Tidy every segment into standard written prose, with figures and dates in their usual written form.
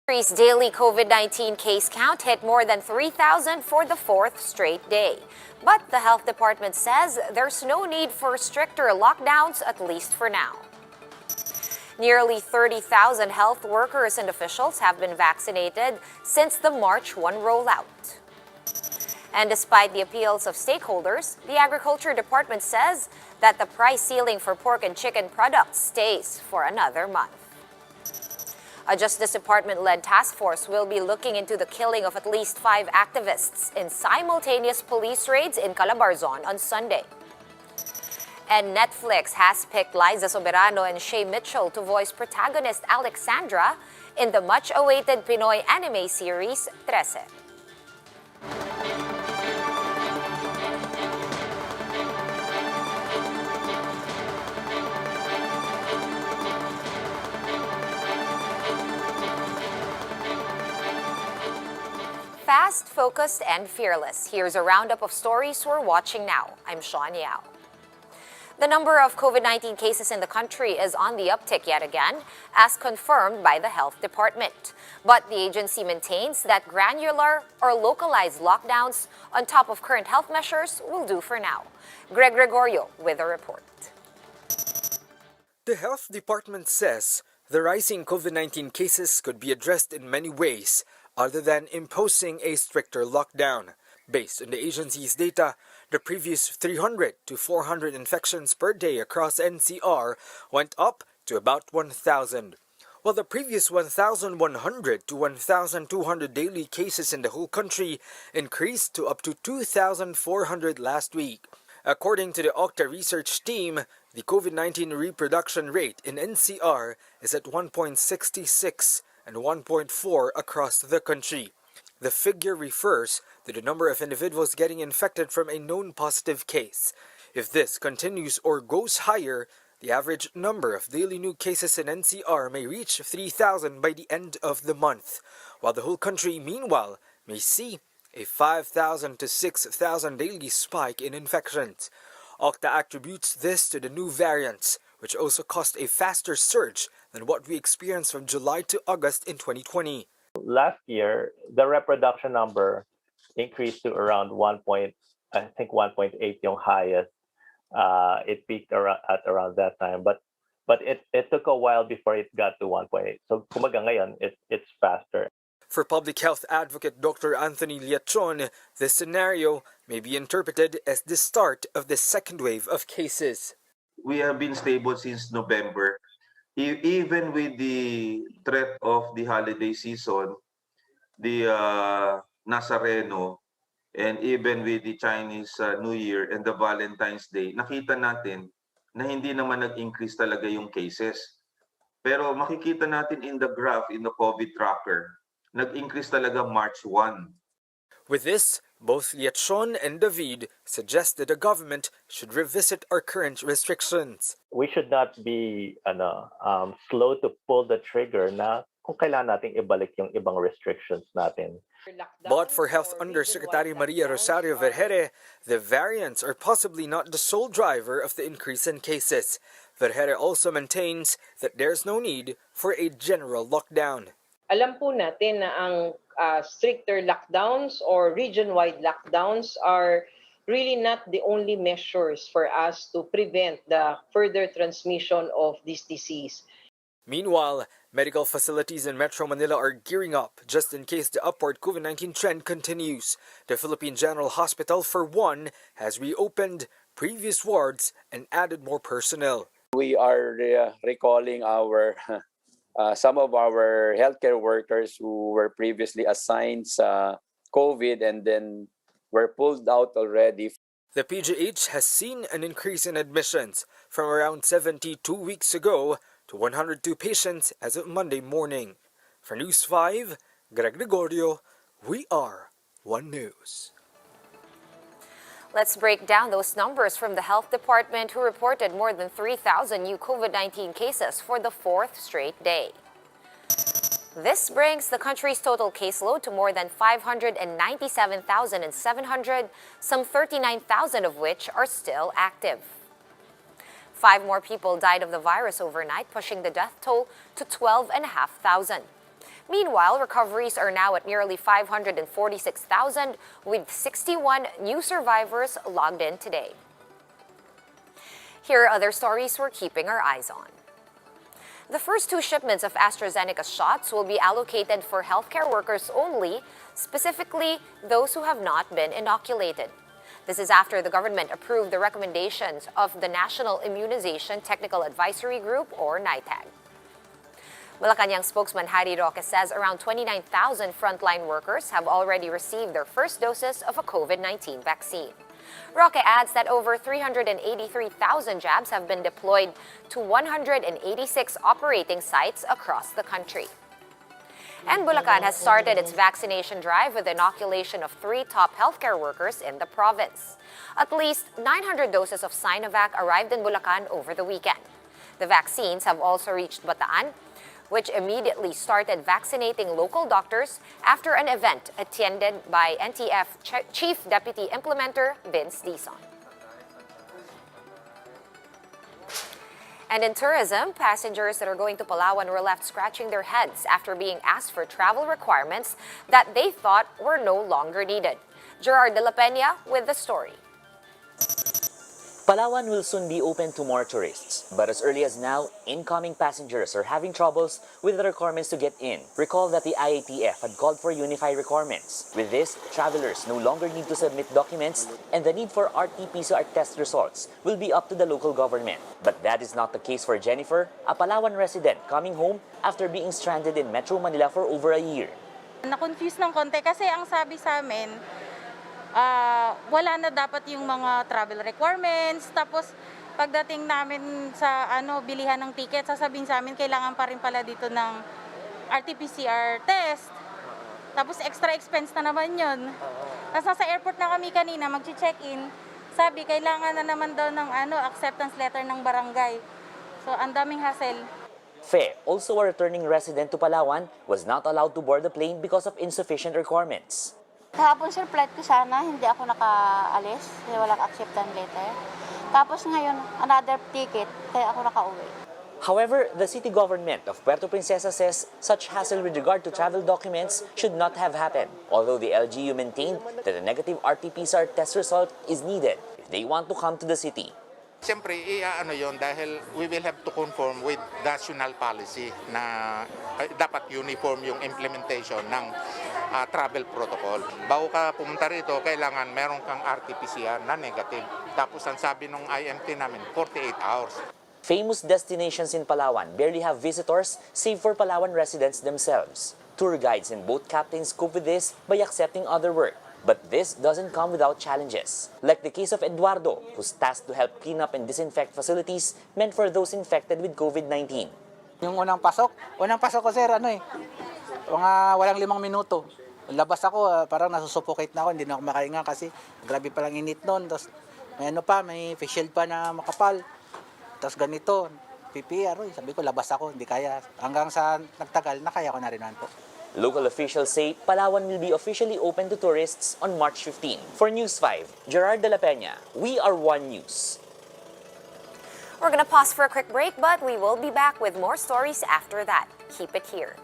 Increased daily COVID-19 case count hit more than 3,000 for the fourth straight day. But the health department says there's no need for stricter lockdowns, at least for now. Nearly 30,000 health workers and officials have been vaccinated since the March 1 rollout. And despite the appeals of stakeholders, the Agriculture Department says that the price ceiling for pork and chicken products stays for another month. A Justice Department-led task force will be looking into the killing of at least 5 activists in simultaneous police raids in Calabarzon on Sunday. And Netflix has picked Liza Soberano and Shay Mitchell to voice protagonist Alexandra in the much-awaited Pinoy anime series, Trece. Fast, focused, and fearless. Here's a roundup of stories we're watching now. I'm Sean Yao. The number of COVID-19 cases in the country is on the uptick yet again, as confirmed by the Health Department. But the agency maintains that granular or localized lockdowns on top of current health measures will do for now. Greg Gregorio with a report. The Health Department says the rising COVID-19 cases could be addressed in many ways, other than imposing a stricter lockdown. Based on the agency's data, the previous 300 to 400 infections per day across NCR went up to about 1,000, while the previous 1,100 to 1,200 daily cases in the whole country increased to up to 2,400 last week. According to the Octa research team, the COVID-19 reproduction rate in NCR is at 1.66 and 1.4 across the country. The figure refers to the number of individuals getting infected from a known positive case. If this continues or goes higher, the average number of daily new cases in NCR may reach 3,000 by the end of the month, while the whole country, meanwhile, may see a 5,000 to 6,000 daily spike in infections. Octa attributes this to the new variants, which also caused a faster surge than what we experienced from July to August in 2020. Last year, the reproduction number increased to around 1.8 yung highest. It peaked at around that time, but it took a while before it got to 1.8. So kumaga ngayon, it's faster. For public health advocate Dr. Anthony Liachon, this scenario may be interpreted as the start of the second wave of cases. We have been stable since November. Even with the threat of the holiday season, the Nazareno, and even with the Chinese New Year and the Valentine's Day, nakita natin na hindi naman nag-increase talaga yung cases. Pero makikita natin in the graph, in the COVID tracker, nag-increase talaga March 1. With this, both Liachon and David suggest that the government should revisit our current restrictions. We should not be slow to pull the trigger na kung kailan nating ibalik yung ibang restrictions natin. But for Health Undersecretary Maria Rosario Vergere, the variants are possibly not the sole driver of the increase in cases. Vergere also maintains that there's no need for a general lockdown. Alam po natin na ang stricter lockdowns or region-wide lockdowns are really not the only measures for us to prevent the further transmission of this disease. Meanwhile, medical facilities in Metro Manila are gearing up just in case the upward COVID-19 trend continues. The Philippine General Hospital, for one, has reopened previous wards and added more personnel. We are recalling some of our healthcare workers who were previously assigned COVID and then were pulled out already. The PGH has seen an increase in admissions from around 72 weeks ago to 102 patients as of Monday morning. For News 5, Greg Gregorio, we are One News. Let's break down those numbers from the Health Department, who reported more than 3,000 new COVID-19 cases for the fourth straight day. This brings the country's total caseload to more than 597,700, some 39,000 of which are still active. 5 more people died of the virus overnight, pushing the death toll to 12,500. Meanwhile, recoveries are now at nearly 546,000, with 61 new survivors logged in today. Here are other stories we're keeping our eyes on. The first 2 shipments of AstraZeneca shots will be allocated for healthcare workers only, specifically those who have not been inoculated. This is after the government approved the recommendations of the National Immunization Technical Advisory Group, or NITAG. Malacanang spokesman Harry Roque says around 29,000 frontline workers have already received their first doses of a COVID-19 vaccine. Roque adds that over 383,000 jabs have been deployed to 186 operating sites across the country. And Bulacan has started its vaccination drive with inoculation of 3 top healthcare workers in the province. At least 900 doses of Sinovac arrived in Bulacan over the weekend. The vaccines have also reached Bataan, which immediately started vaccinating local doctors after an event attended by NTF Chief Deputy Implementer Vince Dizon. And in tourism, passengers that are going to Palawan were left scratching their heads after being asked for travel requirements that they thought were no longer needed. Gerard de la Peña with the story. Palawan will soon be open to more tourists, but as early as now, incoming passengers are having troubles with the requirements to get in. Recall that the IATF had called for unified requirements. With this, travelers no longer need to submit documents, and the need for RT-PCR test results will be up to the local government. But that is not the case for Jennifer, a Palawan resident coming home after being stranded in Metro Manila for over a year. Na-confuse ng konti kasi ang sabi sa amin, wala na dapat yung mga travel requirements. Tapos pagdating namin sa bilihan ng ticket, sasabihin sa amin kailangan pa rin pala dito ng RT-PCR test. Tapos extra expense na naman yun. Tapos nasa airport na kami kanina, mag-check-in. Sabi, kailangan na naman daw ng acceptance letter ng barangay. So ang daming hassle. Fe, also a returning resident to Palawan, was not allowed to board the plane because of insufficient requirements. Kahapon sir, flight ko sana, hindi ako nakaalis, kasi walang acceptance letter. Tapos ngayon, another ticket, kaya ako nakauwi. However, the city government of Puerto Princesa says such hassle with regard to travel documents should not have happened, although the LGU maintained that a negative RT-PCR test result is needed if they want to come to the city. Siyempre, yun dahil we will have to conform with national policy na dapat uniform yung implementation ng travel protocol. Bago ka pumunta rito, kailangan meron kang RT-PCR na negative. Tapos ang sabi ng IMT namin, 48 hours. Famous destinations in Palawan barely have visitors save for Palawan residents themselves. Tour guides and boat captains cope with this by accepting other work. But this doesn't come without challenges, like the case of Eduardo, who's tasked to help clean up and disinfect facilities meant for those infected with COVID-19. Yung unang pasok ko sir, mga walang 5 minuto. Labas ako, parang nasusuffocate na ako, hindi na ako makahinga kasi grabe palang init noon. Tapos may face shield pa na makapal. Tapos ganito, PPR, sabi ko labas ako, hindi kaya. Hanggang sa nagtagal, nakaya ko na rin po. Local officials say Palawan will be officially open to tourists on March 15. For News 5, Gerard de la Peña, we are One News. We're gonna pause for a quick break, but we will be back with more stories after that. Keep it here.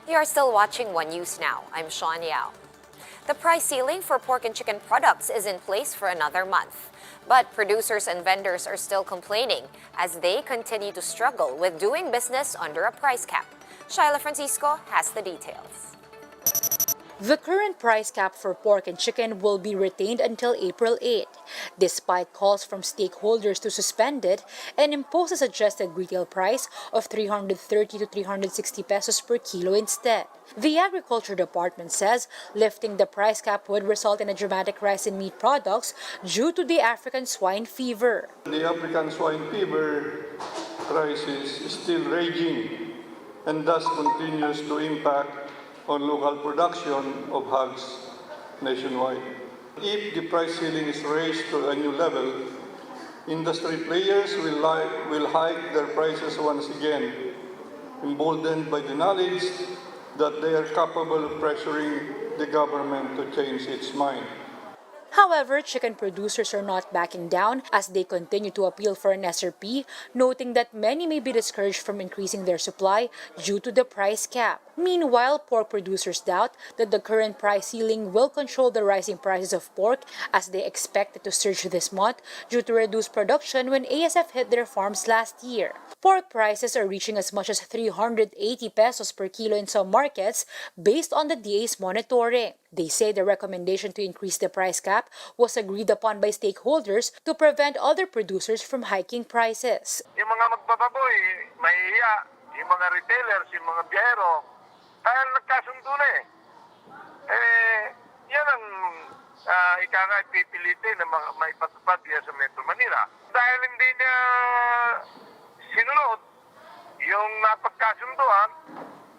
You are still watching One News Now. I'm Sean Yao. The price ceiling for pork and chicken products is in place for another month. But producers and vendors are still complaining as they continue to struggle with doing business under a price cap. Shyla Francisco has the details. The current price cap for pork and chicken will be retained until April 8, despite calls from stakeholders to suspend it and impose a suggested retail price of 330 to 360 pesos per kilo instead. The Agriculture Department says lifting the price cap would result in a dramatic rise in meat products due to the African swine fever. The African swine fever crisis is still raging and thus continues to impact on local production of hogs nationwide. If the price ceiling is raised to a new level, industry players will hike their prices once again, emboldened by the knowledge that they are capable of pressuring the government to change its mind. However, chicken producers are not backing down as they continue to appeal for an SRP, noting that many may be discouraged from increasing their supply due to the price cap. Meanwhile, pork producers doubt that the current price ceiling will control the rising prices of pork as they expect it to surge this month due to reduced production when ASF hit their farms last year. Pork prices are reaching as much as 380 pesos per kilo in some markets based on the DA's monitoring. They say the recommendation to increase the price cap was agreed upon by stakeholders to prevent other producers from hiking prices. Yung mga magbababoy, mahihiya. Yung mga retailers, yung mga biyahero, dahil nagkasundo na yan ang ika nga ipipilitin na maipatupad diya sa Metro Manila. Dahil hindi niya sinunod yung napagkasunduan,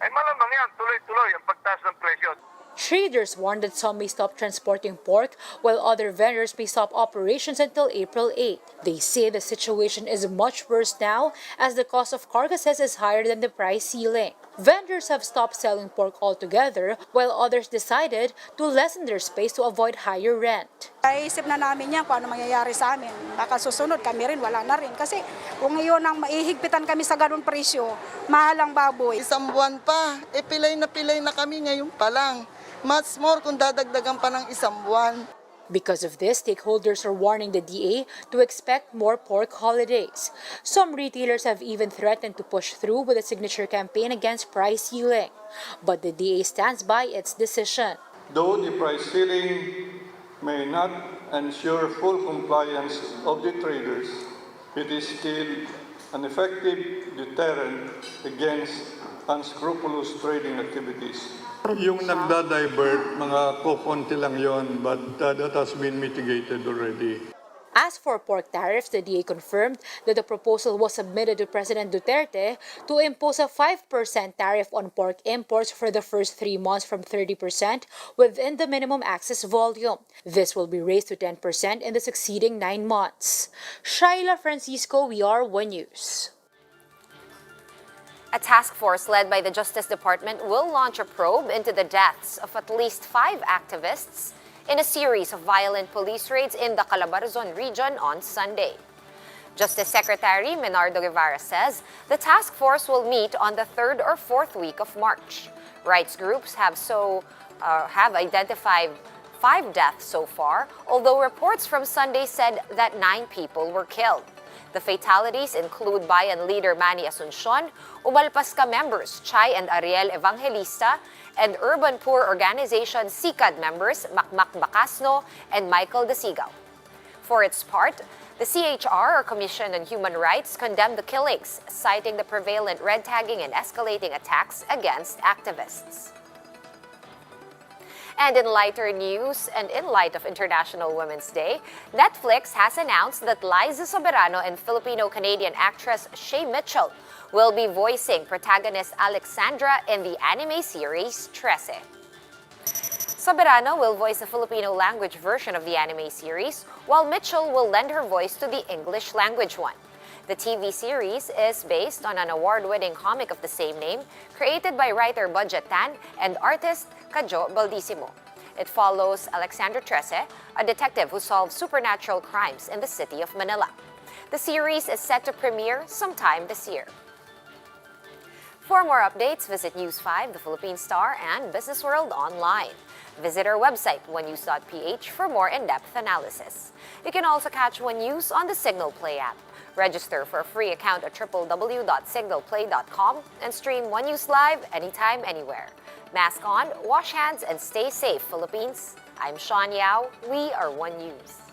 ay malamang yan, tuloy-tuloy ang pagtaas ng presyo. Traders warned that some may stop transporting pork, while other vendors may stop operations until April 8. They say the situation is much worse now as the cost of carcasses is higher than the price ceiling. Vendors have stopped selling pork altogether, while others decided to lessen their space to avoid higher rent. Naisip na namin yan kung ano mangyayari sa amin. Baka susunod kami rin, wala na rin. Kasi kung ngayon ang maihigpitan kami sa ganun presyo, mahal ang baboy. Isang buwan pa, pilay na kami ngayon pa lang. Much more kung dadagdagan pa ng isang buwan. Because of this, stakeholders are warning the DA to expect more pork holidays. Some retailers have even threatened to push through with a signature campaign against price ceiling. But the DA stands by its decision. Though the price ceiling may not ensure full compliance of the traders, it is still an effective deterrent against unscrupulous trading activities. Yung nagda-divert, mga kukunti lang yon, but that has been mitigated already. As for pork tariffs, the DA confirmed that the proposal was submitted to President Duterte to impose a 5% tariff on pork imports for the first 3 months from 30% within the minimum access volume. This will be raised to 10% in the succeeding 9 months. Shyla Francisco, We Are One News. A task force led by the Justice Department will launch a probe into the deaths of at least 5 activists in a series of violent police raids in the Calabarzon region on Sunday. Justice Secretary Menardo Guevara says the task force will meet on the 3rd or 4th week of March. Rights groups have identified 5 deaths so far, although reports from Sunday said that 9 people were killed. The fatalities include Bayan leader Manny Asuncion, Umalpasca members Chay and Ariel Evangelista, and urban poor organization SICAD members Makmak Bacasno and Michael Desigaw. For its part, the CHR, or Commission on Human Rights, condemned the killings, citing the prevalent red tagging and escalating attacks against activists. And in lighter news, and in light of International Women's Day, Netflix has announced that Liza Soberano and Filipino-Canadian actress Shay Mitchell will be voicing protagonist Alexandra in the anime series Trece. Soberano will voice the Filipino language version of the anime series, while Mitchell will lend her voice to the English language one. The TV series is based on an award-winning comic of the same name, created by writer Budget Tan and artist Kajo Baldissimo. It follows Alexandra Trece, a detective who solves supernatural crimes in the city of Manila. The series is set to premiere sometime this year. For more updates, visit News 5, The Philippine Star, and Business World online. Visit our website, onenews.ph, for more in-depth analysis. You can also catch One News on the Signal Play app. Register for a free account at www.signalplay.com and stream One News live anytime, anywhere. Mask on, wash hands, and stay safe, Philippines. I'm Sean Yao. We are One News.